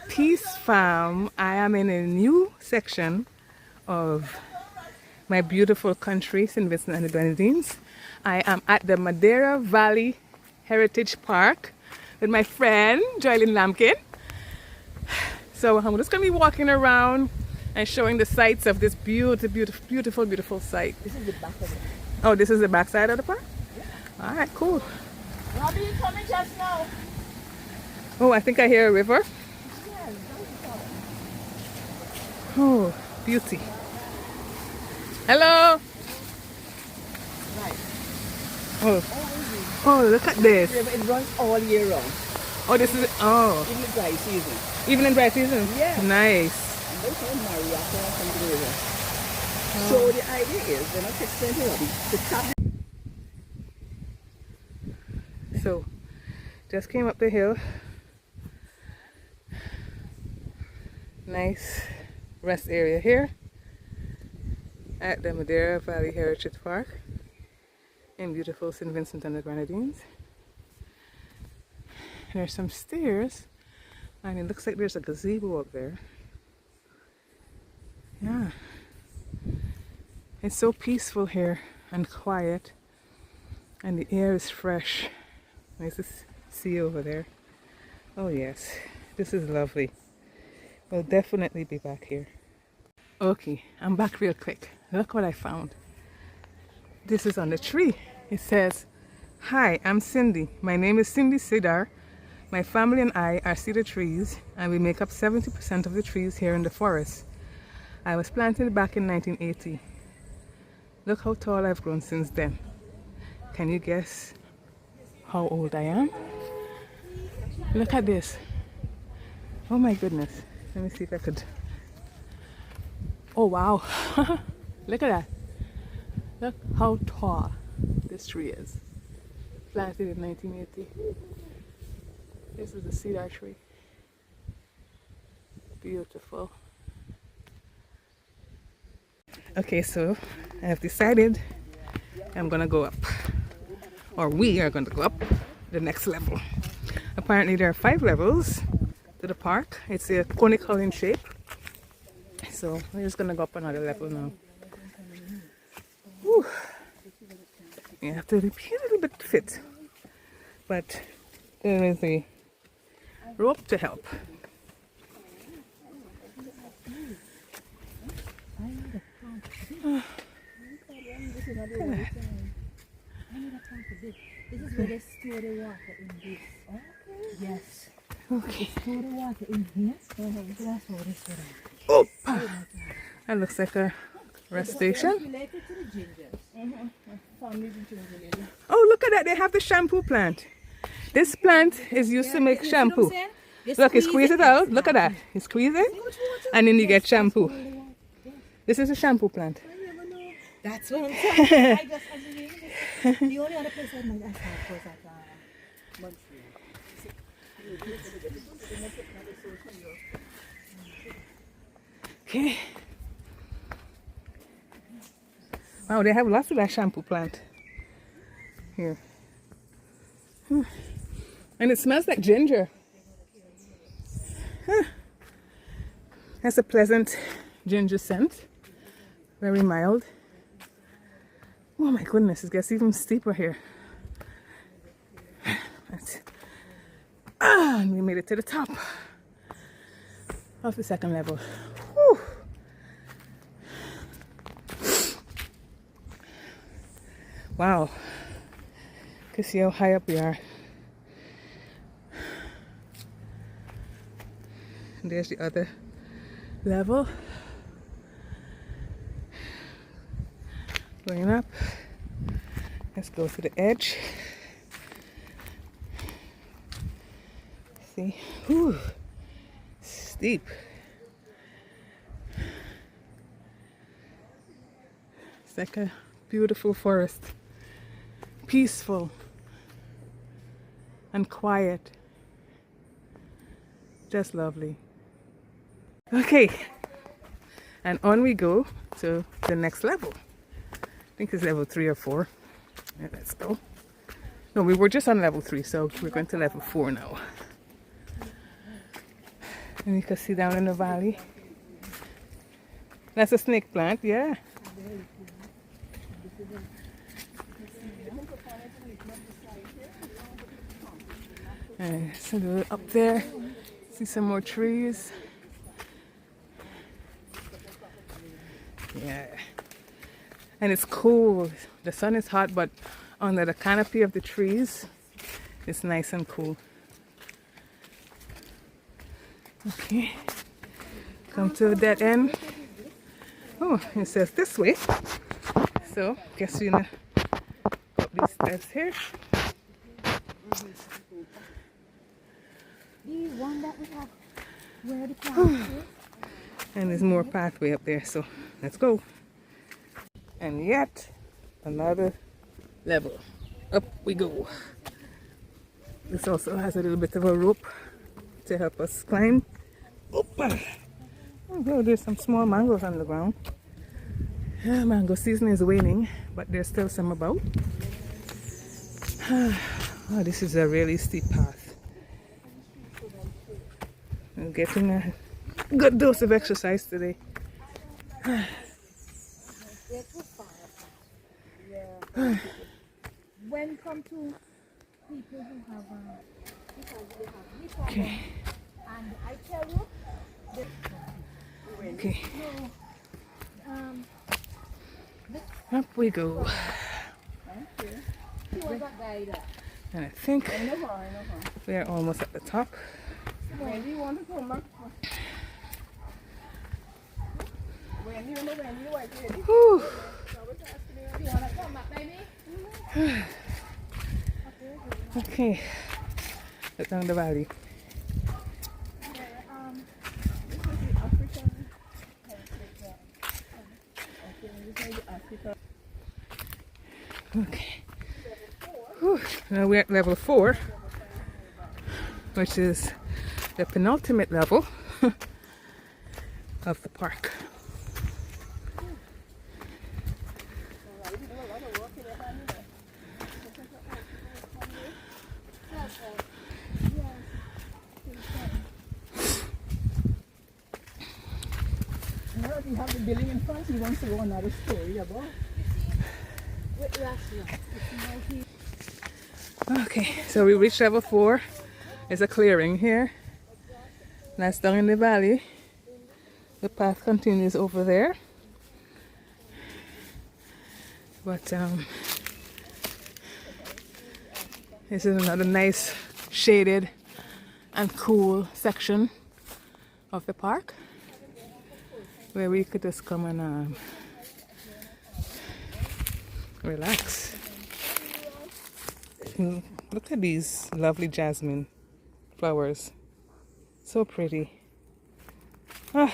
Peace Farm. I am in a new section of my beautiful country, St. Vincent and the Grenadines. I am at the Madeira Valley Heritage Park with my friend Joylyn Lampkin. So I'm just going to be walking around and showing the sights of this beautiful site. This is the back of it. Oh, this is the back side of the park? Yeah. All right, cool. Robbie, you coming just now? Oh, I think I hear a river. Yeah, Oh, beauty. Hello. right. Oh, look at this. It runs all year round, Oh, this is, oh, even the dry season. even in dry season? Yeah. Nice. And they call Maria from the river. So the idea is, they're not expensive, Robbie. The top. So, just came up the hill. Nice rest area here at the Madeira Valley Heritage Park in beautiful St. Vincent and the Grenadines. There's some stairs and it looks like there's a gazebo up there. Yeah, it's so peaceful here and quiet, and the air is fresh. Nice to see over there. Oh yes, this is lovely. We'll definitely be back here. Okay, I'm back real quick. Look what I found. This is on the tree. It says, "Hi, I'm Cindy. My name is Cindy Cedar. My family and I are cedar trees, and we make up 70% of the trees here in the forest. I was planted back in 1980. Look how tall I've grown since then. Can you guess how old I am? Look at this. Oh my goodness. Let me see if I could. Oh wow. Look at that. Look how tall this tree is. Planted in 1980. This is a cedar tree. Beautiful. Okay, so I have decided I'm gonna go up, or we are gonna go up the next level. Apparently there are 5 levels to the park. It's a conical in shape, so we're just gonna go up another level now. Whew. You have to be a little bit fit, but there is a rope to help. This is where they store the water in this. Okay. Yes. Okay. They store the water in here. So that's how they store it. Oh, that looks like a rest station. Related to the gingers. Families and ginger. Oh, look at that. They have the shampoo plant. This plant is used to make shampoo. Look, you squeeze it out. Look at that. You squeeze it, and then you get shampoo. This is a shampoo plant. That's what I'm saying. I just the only other place I might ask was at Okay. Wow, they have lots of that shampoo plant here. And it smells like ginger. Has a pleasant ginger scent. Very mild. Oh my goodness, it gets even steeper here. And we made it to the top of the second level. Whew. Wow. You can see how high up we are. And there's the other level. Going up. Let's go to the edge. See, whew, steep. It's like a beautiful forest, peaceful and quiet. Just lovely. Okay, and on we go to the next level. I think it's level 3 or 4. Yeah, let's go. No, we were just on level 3, so we're going to level 4 now. And you can see down in the valley. That's a snake plant, yeah. And so up there, see some more trees. Yeah. And it's cool. The sun is hot, but under the canopy of the trees, it's nice and cool. Okay. Come to a dead end. Oh, it says this way. So, guess we're gonna go up these steps here. The one that we have where the plant is. And there's more pathway up there, so let's go. And yet another level. Up we go. This also has a little bit of a rope to help us climb. Oh, there's some small mangoes on the ground. Mango season is waning, but there's still some about. Oh, this is a really steep path. I'm getting a good dose of exercise today. When come to people who have because they have Okay. and I tell you Okay. no, Up we go. And I think we're almost at the top. When do you want to come back? When you like ready? Whew. You want to come back, baby? Okay. Look down the valley. Okay. Whew. Now we're at level 4, which is the penultimate level of the park. Now that you have the building in front, he wants to go another story above. Okay, so we reached level 4. There's a clearing here. That's down in the valley. The path continues over there. But this is another nice shaded and cool section of the park where we could just come and relax. Look at these lovely jasmine flowers. So pretty. Ah,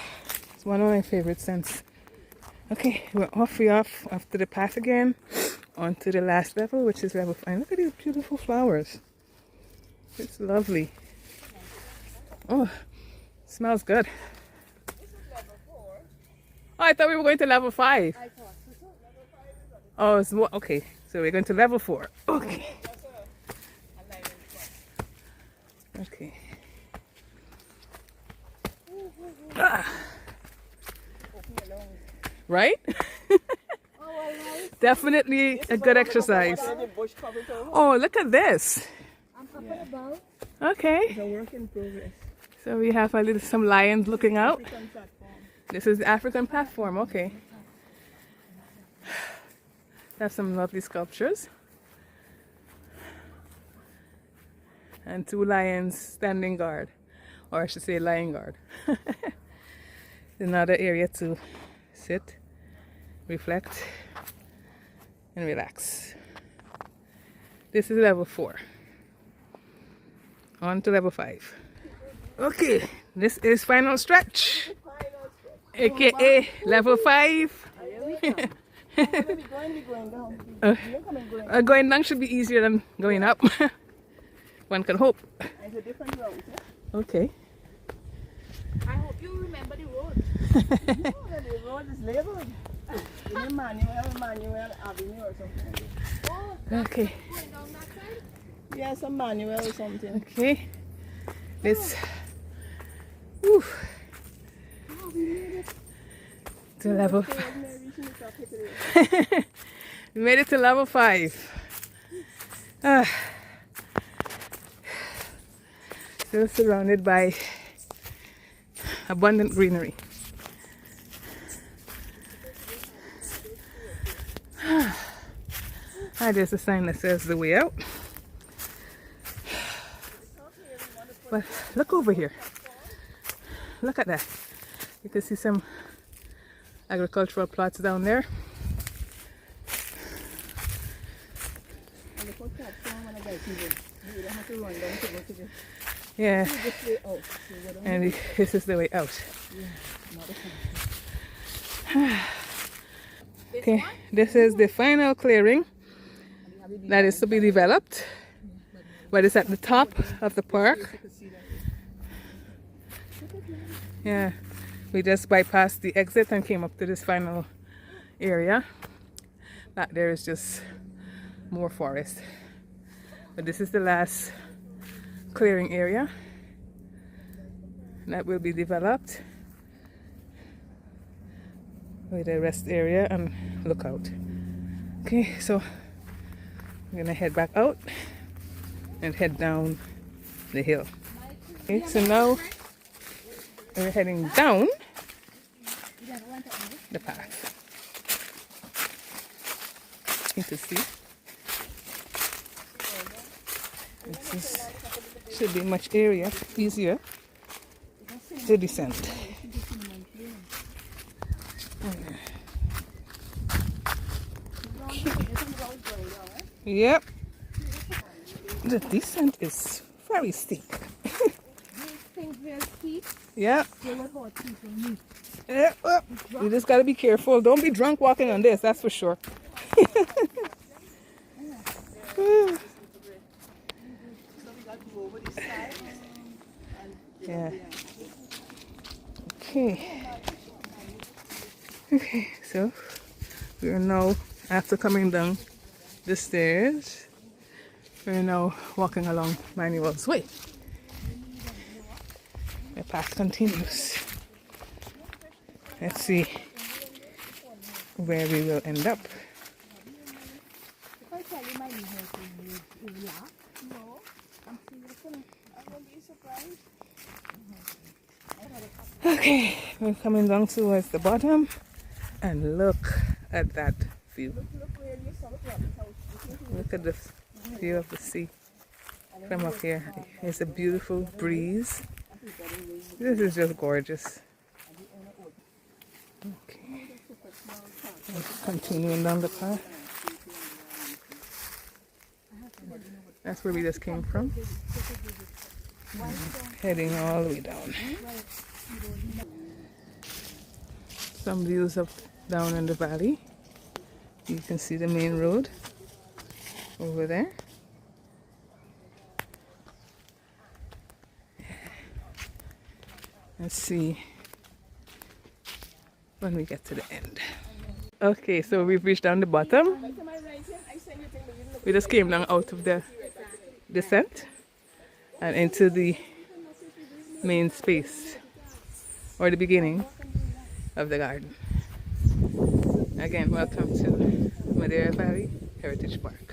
it's one of my favorite scents. Okay, we're off after the path again, onto the last level, which is level 5. Look at these beautiful flowers. It's lovely. Oh, smells good. Oh, I thought we were going to level 5. Oh, it's more, okay. So we're going to level 4. Okay. Okay. Ah. Right? Definitely a good exercise. Oh, look at this. I'm up and about. Okay. It's a work in progress. So we have some lions looking out. African platform. This is the African platform. Okay. Have some lovely sculptures. And 2 lions standing guard. Or I should say lion guard. Another area to sit, reflect, and relax. This is level 4. On to level 5. Okay, this is final stretch. AKA level 5. Going down should be easier than going up. One can hope. It's a different route. Okay. I hope you remember the road. The road is labeled. Manuel Avenue or something. Oh, Okay. going down that side? Yeah, some manual or something. Okay. This. Whew. to level 5. We made it to level 5. Still surrounded by abundant greenery. There's a sign that says the way out. But look over here. Look at that. You can see some agricultural plots down there. Yeah. And this is the way out. Okay, this is the final clearing that is to be developed, but it's at the top of the park. Yeah, we just bypassed the exit and came up to this final area. Back there is just more forest, but this is the last clearing area that will be developed with a rest area and lookout. Okay, so I'm gonna head back out and head down the hill. Okay, so now we're heading down the path. You can see this should be much easier to descend. Yep. The descent is very steep. Yeah. Yeah. You just gotta be careful. Don't be drunk walking on this, that's for sure. Yeah. Okay, so we are now, after coming down the stairs, we're now walking along Manuel's way. The path continues. Let's see where we will end up. Okay, we're coming down towards the bottom, and look at that view. Look at the view of the sea from up here. It's a beautiful breeze. This is just gorgeous. Okay, continuing down the path. That's where we just came from. Heading all the way down. Some views of down in the valley. You can see the main road over there. Let's see when we get to the end. Okay, so we've reached down the bottom. We just came down out of the descent and into the main space, or the beginning of the garden. Again, welcome to Madeira Valley Heritage Park.